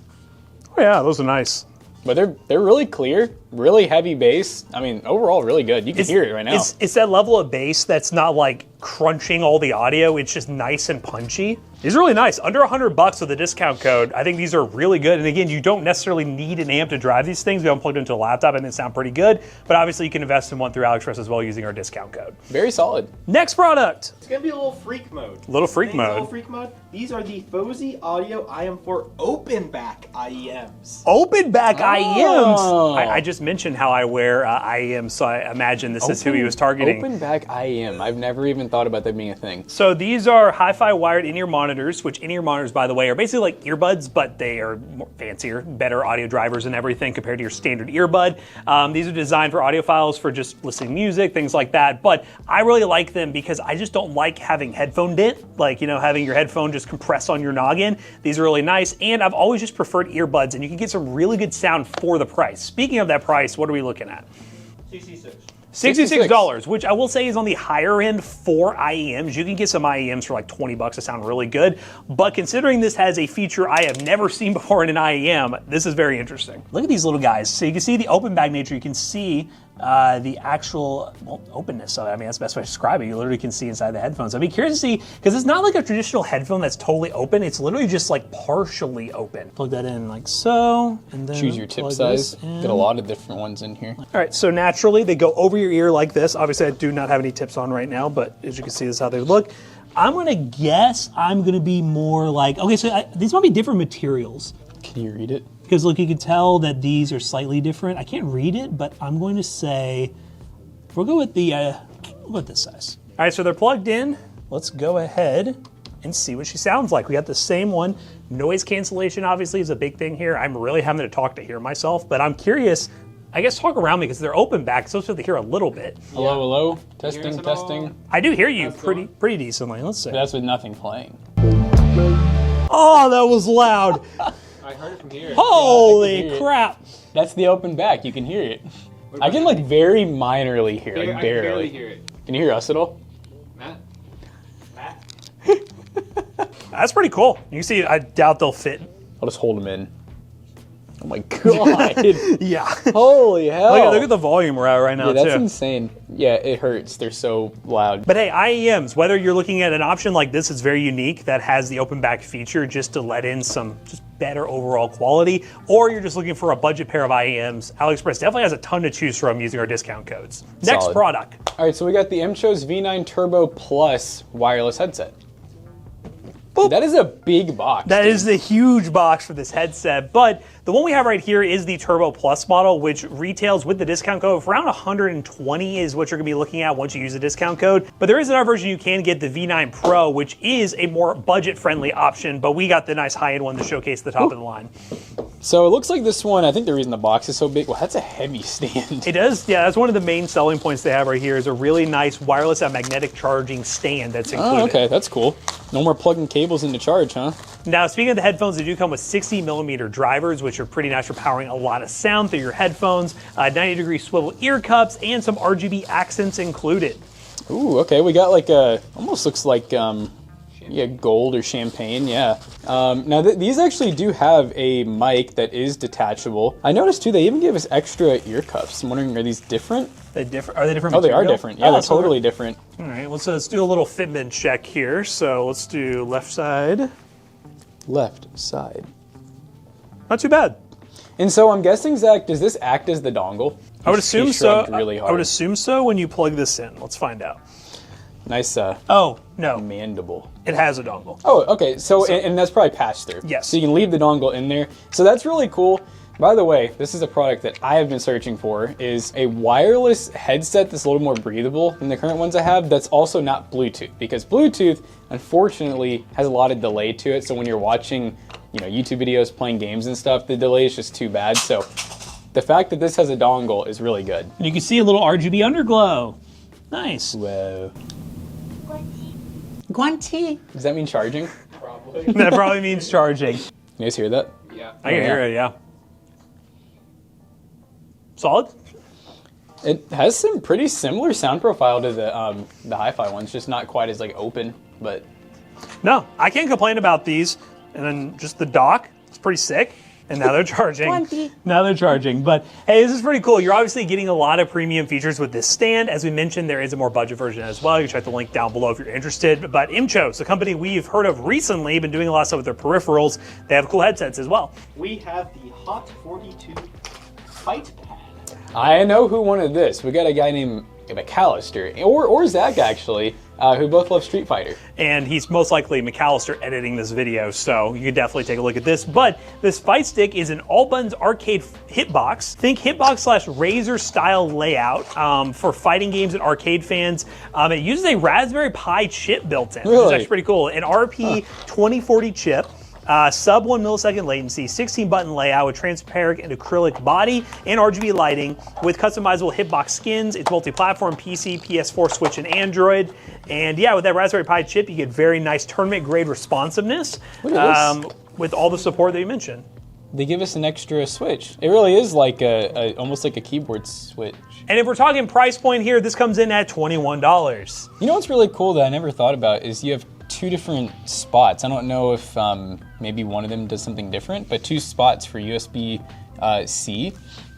Speaker 2: Oh yeah, those are nice.
Speaker 1: But they're really clear, really heavy bass. I mean, overall, really good. You can hear it right now.
Speaker 2: It's that level of bass that's not like crunching all the audio. It's just nice and punchy. These are really nice. Under $100 with a discount code. I think these are really good. And again, you don't necessarily need an amp to drive these things. We haven't plugged into a laptop and they sound pretty good. But obviously, you can invest in one through Aliexpress as well using our discount code.
Speaker 1: Very solid.
Speaker 2: Next product.
Speaker 3: It's gonna be a little freak mode.
Speaker 2: Little freak mode.
Speaker 3: Little freak mode. These are the FOSI Audio IM4 open back IEMs.
Speaker 2: Open back IEMs. I just mentioned how I wear IEMs, so I imagine this is who he was targeting.
Speaker 1: Open back IEM. I've never even thought about that being a thing.
Speaker 2: So these are hi-fi wired in-ear monitors, which in-ear monitors, by the way, are basically like earbuds, but they are more fancier, better audio drivers and everything compared to your standard earbud. These are designed for audiophiles for just listening to music, things like that. But I really like them because I just don't like having headphone dent, like, you know, having your headphone just compress on your noggin. These are really nice, and I've always just preferred earbuds, and you can get some really good sound for the price. Speaking of that price, what are we looking at? $66, which I will say is on the higher end for IEMs. You can get some IEMs for like 20 bucks that sound really good, but considering this has a feature I have never seen before in an IEM, this is very interesting. Look at these little guys. So you can see the open back nature. You can see the actual openness of it. I mean, that's the best way to describe it. You literally can see inside the headphones. I'd be curious to see, because it's not like a traditional headphone that's totally open. It's literally just like partially open. Plug that in like so, and then
Speaker 1: choose your tip size. Get a lot of different ones in here.
Speaker 2: All right, so naturally they go over your ear like this. Obviously, I do not have any tips on right now, but as you can see, this is how they look. I'm gonna guess I'm gonna be more like, okay, so these might be different materials.
Speaker 1: Can you read it?
Speaker 2: Because look, you can tell that these are slightly different. I can't read it, but I'm going to say, we'll go with we'll go with this size. All right, so they're plugged in. Let's go ahead and see what she sounds like. We got the same one. Noise cancellation obviously is a big thing here. I'm really having to talk to hear myself, but I'm curious. I guess talk around me because they're open back, so to hear a little bit.
Speaker 1: Hello, hello, testing, testing.
Speaker 2: I do hear you pretty decently. Let's see.
Speaker 1: But that's with nothing playing.
Speaker 2: Oh, that was loud.
Speaker 4: I heard it from here.
Speaker 2: Holy crap.
Speaker 1: That's the open back. You can hear it. I can like very minorly hear, like
Speaker 4: I can
Speaker 1: barely.
Speaker 4: barely hear it.
Speaker 1: Can you hear us at all?
Speaker 4: Matt?
Speaker 2: That's pretty cool. You can see, I doubt they'll fit.
Speaker 1: I'll just hold them in. Oh my god.
Speaker 2: Yeah.
Speaker 1: Holy hell.
Speaker 2: Look at the volume we're at right now,
Speaker 1: that's
Speaker 2: too.
Speaker 1: insane. Yeah, it hurts. They're so loud.
Speaker 2: But hey, IEMs, whether you're looking at an option like this, it's very unique, that has the open back feature just to let in some just better overall quality, or you're just looking for a budget pair of IEMs, Aliexpress definitely has a ton to choose from using our discount codes. Next
Speaker 1: Solid.
Speaker 2: product.
Speaker 1: All right, so we got the MCHOSE V9 Turbo Plus wireless headset. Dude, that is a big box.
Speaker 2: That is the huge box for this headset, but the one we have right here is the Turbo Plus model, which retails with the discount code for around 120 is what you're gonna be looking at once you use the discount code. But there is another version you can get, the V9 Pro, which is a more budget-friendly option, but we got the nice high-end one to showcase the top of the line.
Speaker 1: So it looks like this one, I think the reason the box is so big, well, that's a heavy stand.
Speaker 2: It does, yeah, that's one of the main selling points they have right here is a really nice wireless and magnetic charging stand that's included.
Speaker 1: Oh, okay, that's cool. No more plugging cables into charge, huh?
Speaker 2: Now, speaking of the headphones, they do come with 60mm drivers, which are pretty nice for powering a lot of sound through your headphones, 90-degree swivel ear cups, and some RGB accents included.
Speaker 1: Ooh, okay, we got like a, almost looks like, yeah, gold or champagne, yeah. Now, these actually do have a mic that is detachable. I noticed, too, they even gave us extra ear cuffs. I'm wondering, are these different?
Speaker 2: Are they different
Speaker 1: Oh, they are
Speaker 2: material?
Speaker 1: different. Yeah, they're totally different.
Speaker 2: All right, let's do a little fitment check here. So let's do left side.
Speaker 1: Left side.
Speaker 2: Not too bad.
Speaker 1: And so I'm guessing, Zach, does this act as the dongle?
Speaker 2: I would assume so.
Speaker 1: Really hard.
Speaker 2: I would assume so when you plug this in. Let's find out.
Speaker 1: Nice
Speaker 2: Oh, no.
Speaker 1: mandible.
Speaker 2: It has a dongle.
Speaker 1: Oh, okay. So and that's probably passed through.
Speaker 2: Yes.
Speaker 1: So you can leave the dongle in there. So that's really cool. By the way, this is a product that I have been searching for, is a wireless headset that's a little more breathable than the current ones I have, that's also not Bluetooth. Because Bluetooth, unfortunately, has a lot of delay to it. So when you're watching, you know, YouTube videos, playing games and stuff, the delay is just too bad. So the fact that this has a dongle is really good.
Speaker 2: And you can see a little RGB underglow. Nice.
Speaker 1: Whoa.
Speaker 2: Guanti.
Speaker 1: Does that mean charging?
Speaker 4: Probably.
Speaker 2: That probably means charging.
Speaker 1: You guys hear that?
Speaker 4: Yeah.
Speaker 2: I can hear it, yeah. Solid?
Speaker 1: It has some pretty similar sound profile to the hi-fi ones, just not quite as like open, but
Speaker 2: No, I can't complain about these. And then just the dock, it's pretty sick. And now they're charging. Now they're charging. But hey, this is pretty cool. You're obviously getting a lot of premium features with this stand. As we mentioned, there is a more budget version as well. You can check the link down below if you're interested. But MCHOSE, a company we've heard of recently, been doing a lot of stuff with their peripherals. They have cool headsets as well.
Speaker 3: We have the Hot 42 Fight Pad.
Speaker 1: I know who wanted this. We got a guy named McAllister, or Zach actually, who both love Street Fighter.
Speaker 2: And he's most likely McAllister editing this video, so you can definitely take a look at this. But this Fight Stick is an all-buttons arcade hitbox. Think hitbox / Razer style layout for fighting games and arcade fans. It uses a Raspberry Pi chip built in, which is
Speaker 1: Really?
Speaker 2: actually pretty cool. An RP 2040 chip. Sub 1 millisecond latency, 16 button layout with transparent and acrylic body and RGB lighting with customizable hitbox skins. It's multi-platform, PC, PS4, Switch, and Android. And yeah, with that Raspberry Pi chip, you get very nice tournament grade responsiveness
Speaker 1: Look at this.
Speaker 2: with all the support that you mentioned.
Speaker 1: They give us an extra switch. It really is like almost like a keyboard switch.
Speaker 2: And if we're talking price point here, this comes in at $21.
Speaker 1: You know what's really cool that I never thought about is you have two different spots. I don't know if maybe one of them does something different, but two spots for USB-C.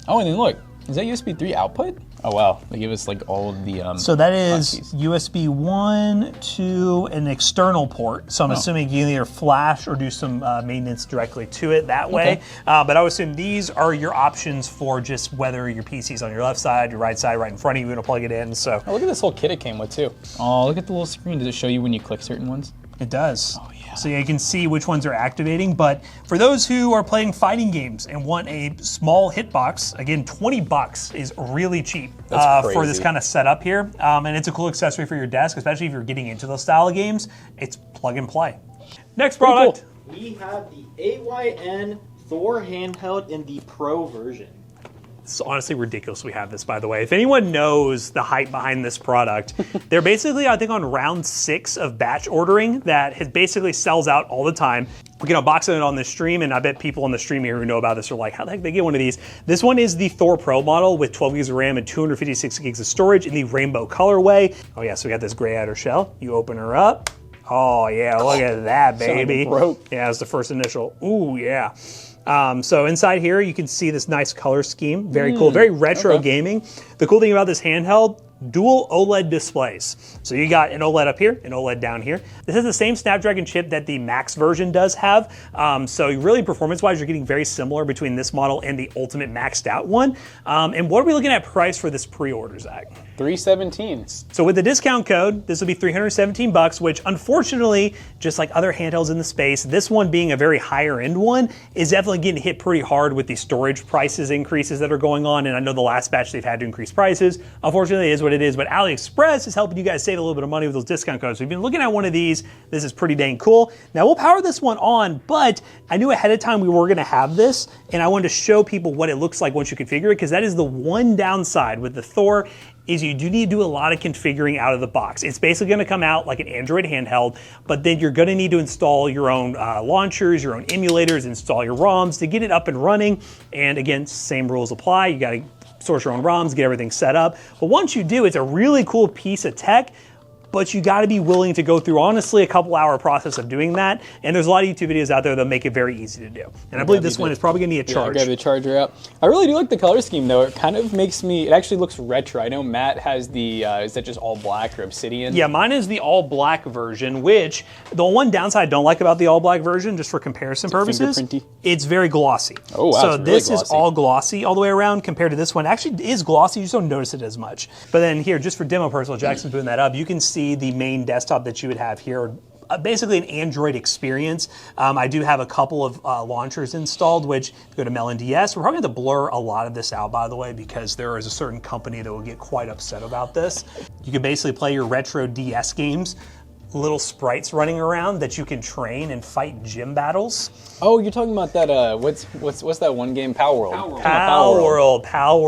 Speaker 1: Oh, and then look, is that USB 3 output? Oh wow, they give us like all of the
Speaker 2: So that is
Speaker 1: hotkeys.
Speaker 2: USB 1 to an external port. So I'm assuming you can either flash or do some maintenance directly to it that way.
Speaker 1: Okay.
Speaker 2: But I would assume these are your options for just whether your PC's on your left side, your right side, right in front of you, and plug it in. So
Speaker 1: Oh, look at this whole kit it came with too. Oh, look at the little screen. Does it show you when you click certain ones?
Speaker 2: it does.
Speaker 1: Oh, yeah.
Speaker 2: So you can see which ones are activating. But for those who are playing fighting games and want a small hitbox, again, $20 is really cheap
Speaker 1: That's
Speaker 2: for this
Speaker 1: crazy.
Speaker 2: kind of setup here. And it's a cool accessory for your desk, especially if you're getting into those style of games. It's plug and play. Next
Speaker 1: Pretty
Speaker 2: product.
Speaker 1: cool.
Speaker 3: We have the AYN Thor handheld in the Pro version.
Speaker 2: It's honestly ridiculous we have this, by the way. If anyone knows the hype behind this product, they're basically, I think, on round 6 of batch ordering that basically sells out all the time. We can unbox it on the stream, and I bet people on the stream here who know about this are like, how the heck did they get one of these? This one is the Thor Pro model with 12 gigs of RAM and 256 gigs of storage in the rainbow colorway. Oh yeah, so we got this gray outer shell. You open her up. Oh yeah, look at that,
Speaker 1: Sounded
Speaker 2: baby.
Speaker 1: broke.
Speaker 2: Yeah, it's the first initial. Ooh, yeah. So inside here, you can see this nice color scheme. Very cool, very retro
Speaker 1: okay.
Speaker 2: gaming. The cool thing about this handheld, dual OLED displays. So you got an OLED up here, an OLED down here. This is the same Snapdragon chip that the Max version does have. So really performance-wise, you're getting very similar between this model and the Ultimate maxed out one. And what are we looking at price for this pre-order, Zach?
Speaker 1: $317.
Speaker 2: So with the discount code, this will be $317, which unfortunately, just like other handhelds in the space, this one being a very higher end one is definitely getting hit pretty hard with the storage prices increases that are going on. And I know the last batch they've had to increase prices. Unfortunately, it is what what it is, but AliExpress is helping you guys save a little bit of money with those discount codes. So if you've been looking at one of these, this is pretty dang cool. Now we'll power this one on, but I knew ahead of time we were gonna have this, and I wanted to show people what it looks like once you configure it, because that is the one downside with the Thor, is you do need to do a lot of configuring out of the box. It's basically gonna come out like an Android handheld, but then you're gonna need to install your own launchers, your own emulators, install your ROMs to get it up and running. And again, same rules apply. You gotta source your own ROMs, get everything set up. But once you do, it's a really cool piece of tech, but you gotta be willing to go through, honestly, a couple-hour process of doing that. And there's a lot of YouTube videos out there that make it very easy to do. And I believe this one is probably gonna need a charge.
Speaker 1: Yeah, grab the charger out. I really do like the color scheme, though. It kind of makes me, it actually looks retro. I know Matt has the, is that just all black or obsidian?
Speaker 2: Yeah, mine is the all black version, which the one downside I don't like about the all black version, just for comparison purposes,
Speaker 1: fingerprinty?
Speaker 2: it's very glossy.
Speaker 1: Oh, wow,
Speaker 2: so
Speaker 1: it's really
Speaker 2: this is
Speaker 1: glossy.
Speaker 2: all glossy all the way around compared to this one. Actually, it is glossy, you just don't notice it as much. But then here, just for demo purposes, Jackson's putting that up, you can see the main desktop that you would have here. Basically an Android experience. I do have a couple of launchers installed, which if you go to Melon DS, we're probably going to blur a lot of this out, by the way, because there is a certain company that will get quite upset about this. You can basically play your retro DS games, little sprites running around that you can train and fight gym battles.
Speaker 1: Oh, you're talking about that, what's that one game? Power World.
Speaker 2: Power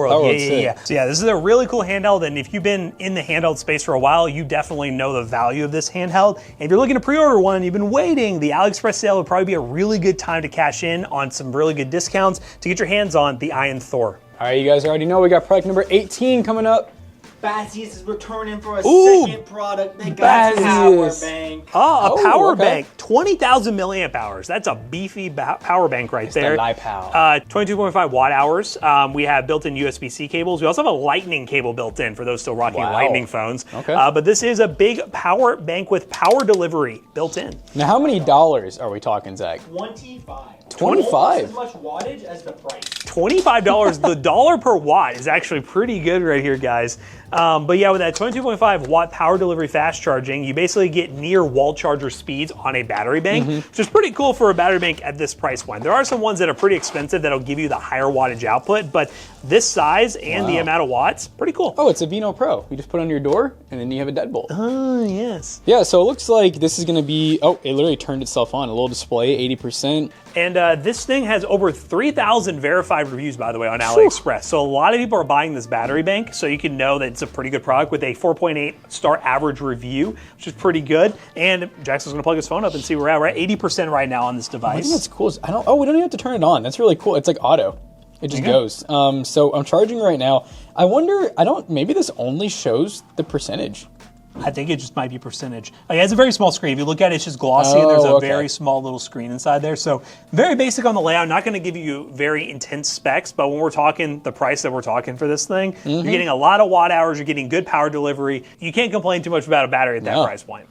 Speaker 2: World. Yeah.
Speaker 1: Sick.
Speaker 2: So yeah, this is a really cool handheld, and if you've been in the handheld space for a while, you definitely know the value of this handheld. And if you're looking to pre-order one and you've been waiting, the AliExpress sale would probably be a really good time to cash in on some really good discounts to get your hands on the Iron Thor.
Speaker 1: All right, you guys already know we got product number 18 coming up.
Speaker 3: Baseus is returning for a
Speaker 2: Ooh,
Speaker 3: second product. They got a power bank.
Speaker 2: Oh, a power
Speaker 1: okay.
Speaker 2: bank, 20,000 milliamp hours. That's a beefy power bank right there.
Speaker 1: the LiPo.
Speaker 2: 22.5 watt hours. We have built-in USB-C cables. We also have a lightning cable built in for those still rocking
Speaker 1: Wow.
Speaker 2: lightning phones.
Speaker 1: Okay.
Speaker 2: But this is a big power bank with power delivery built in.
Speaker 1: Now, how many dollars are we talking, Zach?
Speaker 3: 25.
Speaker 1: 25?
Speaker 3: Almost as much wattage as the price.
Speaker 2: $25. The dollar per watt is actually pretty good right here, guys. But yeah, with that 22.5 watt power delivery fast charging, you basically get near wall charger speeds on a battery bank, which is pretty cool for a battery bank at this price point. There are some ones that are pretty expensive that'll give you the higher wattage output, but this size and the amount of watts, pretty cool.
Speaker 1: Oh, it's a Vino Pro. You just put it on your door, and then you have a deadbolt.
Speaker 2: Oh, yes.
Speaker 1: Yeah, so it looks like this is going to be, oh, it literally turned itself on. A little display, 80%.
Speaker 2: And this thing has over 3,000 verified reviews, by the way, on AliExpress. So a lot of people are buying this battery bank, so you can know that it's a pretty good product with a 4.8 star average review, which is pretty good. And Jackson's gonna plug his phone up and see where we're at. We're at 80% right now on this device.
Speaker 1: I think that's cool. We don't even have to turn it on. That's really cool. It's like auto. It just goes. So I'm charging right now. I wonder, maybe this only shows the percentage.
Speaker 2: I think it just might be percentage. It has a very small screen. If you look at it, it's just glossy, and there's a very small little screen inside there. So very basic on the layout. Not going to give you very intense specs, but when we're talking the price that we're talking for this thing, you're getting a lot of watt hours. You're getting good power delivery. You can't complain too much about a battery at that price point.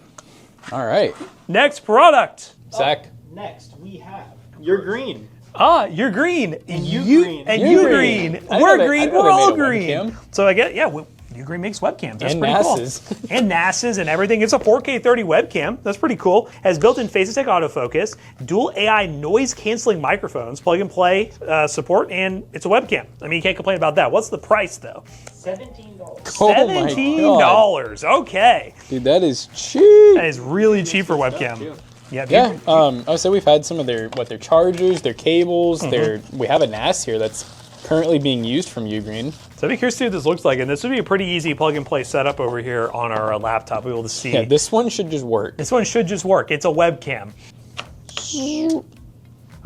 Speaker 1: All right.
Speaker 2: Next product.
Speaker 1: Zach.
Speaker 3: Next, we have You're Green.
Speaker 2: Ah, you're green.
Speaker 3: And you green.
Speaker 2: And
Speaker 1: You
Speaker 2: you
Speaker 1: green.
Speaker 2: green.
Speaker 1: I
Speaker 2: We're
Speaker 1: know
Speaker 2: green.
Speaker 1: they
Speaker 2: We're all
Speaker 1: made a
Speaker 2: green.
Speaker 1: webcam.
Speaker 2: So I get, you green makes webcams. That's
Speaker 1: And
Speaker 2: pretty
Speaker 1: NASA's.
Speaker 2: cool. And NASA's and everything. It's a 4K 30 webcam. That's pretty cool. Has built-in FaceTech autofocus, dual AI noise canceling microphones, plug and play support, and it's a webcam. I mean, you can't complain about that. What's the price though?
Speaker 3: $17.
Speaker 1: Oh my God.
Speaker 2: $17. Okay.
Speaker 1: Dude, that is cheap.
Speaker 2: That is really cheap for webcam.
Speaker 1: Yeah, so we've had some of their chargers, their cables, we have a NAS here that's currently being used from Ugreen.
Speaker 2: So I'd be curious to see what this looks like, and this would be a pretty easy plug and play setup over here on our laptop. We'll be able to see.
Speaker 1: Yeah, this one should just work.
Speaker 2: This one should just work. It's a webcam.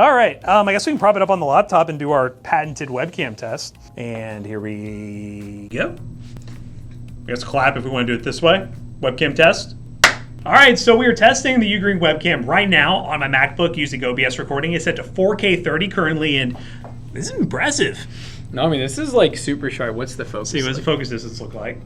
Speaker 2: All right, I guess we can prop it up on the laptop and do our patented webcam test. And here we go. I guess clap if we want to do it this way. Webcam test. All right, so we are testing the Ugreen webcam right now on my MacBook using OBS recording. It's set to 4K 30 currently, and this is impressive.
Speaker 1: No, I mean, this is like super sharp. What's the focus?
Speaker 2: See, what's the focus distance look like?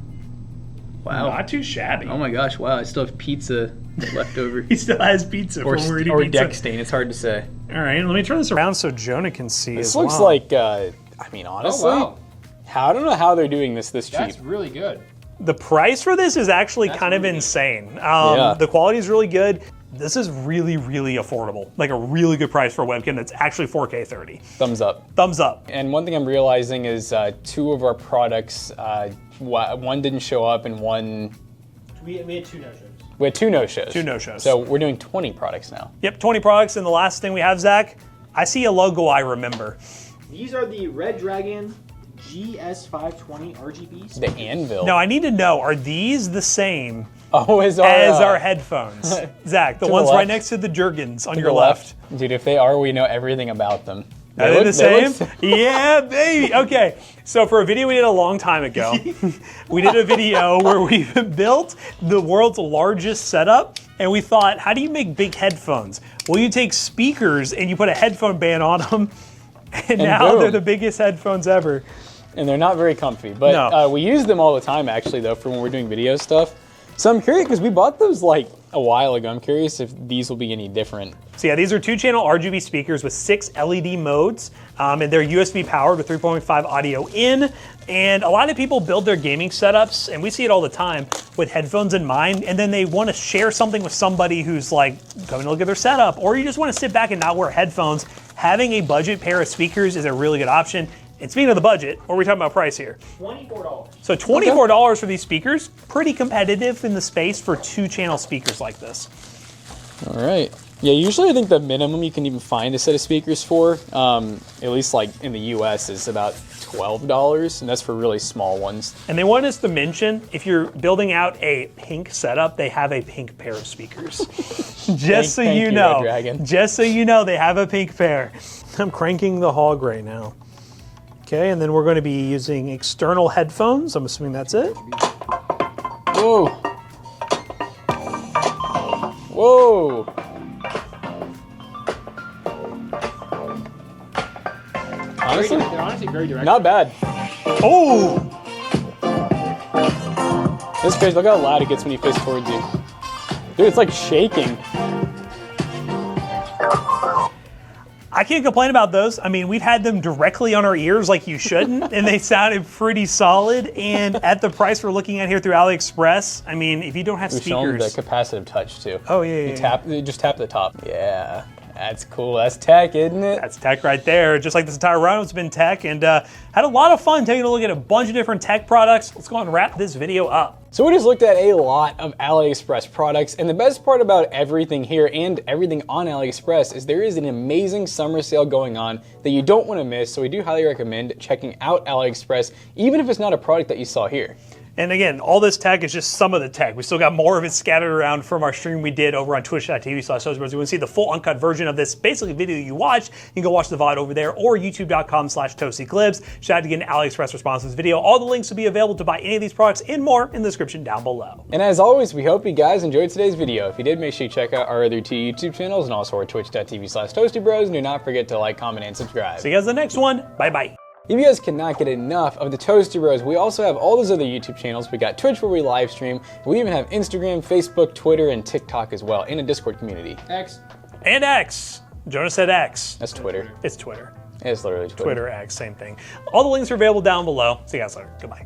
Speaker 1: Wow.
Speaker 2: Not too shabby.
Speaker 1: Oh my gosh, wow, I still have pizza left over.
Speaker 2: He still has pizza from where we're eating pizza.
Speaker 1: deck stain, it's hard to say.
Speaker 2: All right, let me turn this around so Jonah can see
Speaker 1: This
Speaker 2: as
Speaker 1: looks
Speaker 2: well.
Speaker 1: like, I mean, honestly, I don't know how they're doing this cheap.
Speaker 4: That's really good.
Speaker 2: The price for this is actually kind of insane. The quality is really good. this is really, really affordable. Like a really good price for a webcam that's actually 4K 30.
Speaker 1: Thumbs up.
Speaker 2: Thumbs up.
Speaker 1: And one thing I'm realizing is 2 of our products, one didn't show up and one...
Speaker 3: We had 2 no-shows.
Speaker 1: We had 2 no-shows.
Speaker 2: 2 no-shows.
Speaker 1: So we're doing 20 products now.
Speaker 2: Yep, 20 products. And the last thing we have, Zach, I see a logo I remember.
Speaker 3: These are the Red Dragon GS520 RGBs.
Speaker 1: The Anvil.
Speaker 2: Now, I need to know, are these the same
Speaker 1: as
Speaker 2: our headphones? Zach, the ones
Speaker 1: left.
Speaker 2: right next to the Jergens on
Speaker 1: To
Speaker 2: your
Speaker 1: the
Speaker 2: left.
Speaker 1: Dude, if they are, we know everything about them.
Speaker 2: Are they the same?
Speaker 1: look-
Speaker 2: Yeah, baby. Okay, so for a video we did a long time ago, we did a video where we built the world's largest setup, and we thought, how do you make big headphones? Well, you take speakers and you put a headphone band on them, and now
Speaker 1: boom.
Speaker 2: they're the biggest headphones ever.
Speaker 1: And they're not very comfy. But
Speaker 2: No.
Speaker 1: we use them all the time, actually, though, for when we're doing video stuff. So I'm curious, because we bought those like a while ago. I'm curious if these will be any different.
Speaker 2: So yeah, these are 2-channel RGB speakers with 6 LED modes, and they're USB powered with 3.5 audio in. And a lot of people build their gaming setups, and we see it all the time, with headphones in mind, and then they want to share something with somebody who's like coming to look at their setup, or you just want to sit back and not wear headphones. Having a budget pair of speakers is a really good option. And speaking of the budget, what are we talking about price here?
Speaker 3: $24.
Speaker 2: So $24 for these speakers, pretty competitive in the space for 2-channel speakers like this.
Speaker 1: All right. Yeah, usually I think the minimum you can even find a set of speakers for, at least like in the US, is about $12, and that's for really small ones.
Speaker 2: And they want us to mention, if you're building out a pink setup, they have a pink pair of speakers. Just so
Speaker 1: Thank
Speaker 2: you
Speaker 1: you,
Speaker 2: know.
Speaker 1: Red Dragon.
Speaker 2: Just so you know, they have a pink pair. I'm cranking the hog right now. Okay, and then we're going to be using external headphones. I'm assuming that's it.
Speaker 1: Whoa. Whoa. Honestly,
Speaker 4: They're honestly very direct.
Speaker 1: not bad.
Speaker 2: Oh!
Speaker 1: It's crazy. Look how loud it gets when you face towards you. Dude, it's like shaking.
Speaker 2: I can't complain about those. I mean, we've had them directly on our ears like you shouldn't, and they sounded pretty solid. And at the price we're looking at here through Aliexpress, I mean, if you don't have
Speaker 1: We show them the
Speaker 2: speakers...
Speaker 1: capacitive touch too.
Speaker 2: Oh, yeah, yeah,
Speaker 1: You just tap the top. Yeah, that's cool. That's tech, isn't it?
Speaker 2: That's tech right there. Just like this entire run, it's been tech, and had a lot of fun taking a look at a bunch of different tech products. Let's go on and wrap this video up.
Speaker 1: So we just looked at a lot of AliExpress products, and the best part about everything here and everything on AliExpress is there is an amazing summer sale going on that you don't want to miss, so we do highly recommend checking out AliExpress, even if it's not a product that you saw here.
Speaker 2: And again, all this tech is just some of the tech. We still got more of it scattered around from our stream we did over on twitch.tv/ToastyBros. You want to see the full uncut version of this basically video you watched, you can go watch the VOD over there, or youtube.com/ToastyClips. Shout out to get an AliExpress response to this video. All the links will be available to buy any of these products and more in the description down below.
Speaker 1: And as always, we hope you guys enjoyed today's video. If you did, make sure you check out our other 2 YouTube channels and also our twitch.tv/ToastyBros. And do not forget to like, comment, and subscribe.
Speaker 2: See you guys in the next one. Bye-bye.
Speaker 1: If you guys cannot get enough of the ToastyBros, we also have all those other YouTube channels. We got Twitch where we live stream. We even have Instagram, Facebook, Twitter, and TikTok as well, and a Discord community.
Speaker 4: X.
Speaker 2: And X. Jonas said X.
Speaker 1: That's Twitter.
Speaker 2: It's Twitter.
Speaker 1: It's literally Twitter.
Speaker 2: Twitter, X, same thing. All the links are available down below. See you guys later. Goodbye.